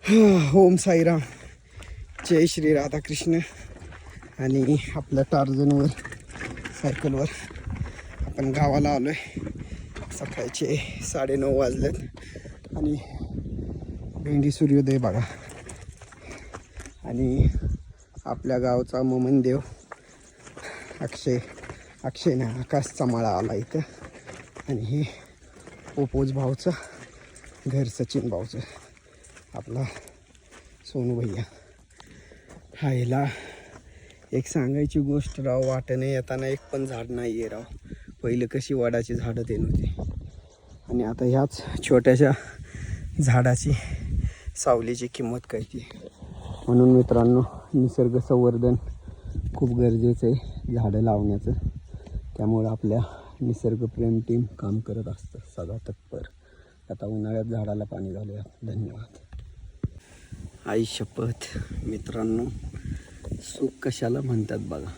ओम साईराम, जय श्री राधाकृष्ण. आणि आपल्या टार्झनवर सायकलवर आपण गावाला आलो आहे. सकाळचे 9:30 वाजलेत आणि भेंडी सूर्योदय बघा. आणि आपल्या गावचा मोमनदेव अक्षय ना आकाशचा मळा आला इथं. आणि हे पोपोज भाऊचं घर, सचिन भाऊचं, आपला सोनू भैया. हायला एक सांगायची गोष्ट राव, वाटेने येताना एक पण झाड नाही आहे राव. पहिलं कशी वडाची झाडं ते नव्हती आणि आता ह्याच छोट्याशा झाडाची सावलीची किंमत कळते. म्हणून मित्रांनो, निसर्ग संवर्धन खूप गरजेचं आहे, झाडं लावण्याचं. त्यामुळं आपल्या निसर्गप्रेम टीम काम करत असतं सदा तत्पर. आता उन्हाळ्यात झाडाला पाणी घालूया. धन्यवाद. आई शपथ मित्रांनो, सुख कशाला म्हणतात बघा.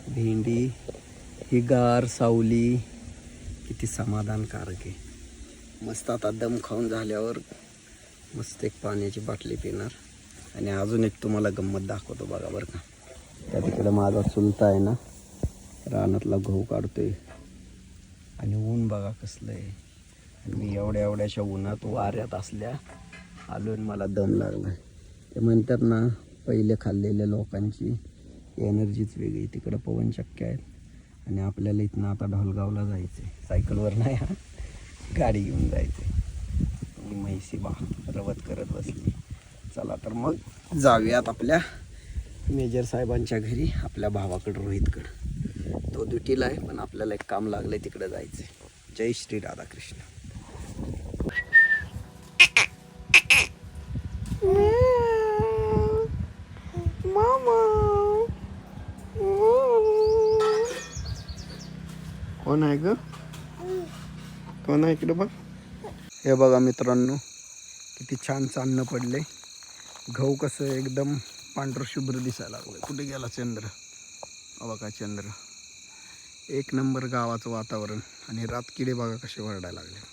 भेंडी ही गार सावली किती समाधानकारक आहे. मस्त आता दम खाऊन झाल्यावर मस्त एक पाण्याची बाटली पिणार. आणि अजून एक तुम्हाला गंमत दाखवतो बघा बरं का. त्या तिकडं माझा चुलता आहे ना, रानातला गहू काढतोय आणि ऊन बघा कसलं आहे. आणि मी एवढ्याशा उन्हात वाऱ्यात असल्या आलो आणि मला दम लागला. ते म्हणतात ना, पहिले खाल्लेल्या लोकांची एनर्जीच वेगळी. तिकडं पवनचक्क्या आहेत आणि आपल्याला इथनं आता ढोलगावला जायचं आहे. सायकलवर नाही, हा गाडी घेऊन जायचं आहे. ही म्हैसी बा रवत करत बसली. चला तर मग जाऊयात आपल्या मेजर साहेबांच्या घरी, आपल्या भावाकडं रोहितकडं. तो ड्युटीला आहे पण आपल्याला एक काम लागलं आहे, तिकडं जायचं आहे. जय श्री राधाकृष्ण. कोण आहे ग? कोण आहे इकडं बघ. हे बघा मित्रांनो, किती छान चांदणं पडले. गहू कसं एकदम पांढरं शुभ्र दिसायला लागलं. कुठे गेला चंद्र? बघा चंद्र. एक नंबर गावाचं वातावरण. आणि रातकिडे बघा कसे वरडायला लागले.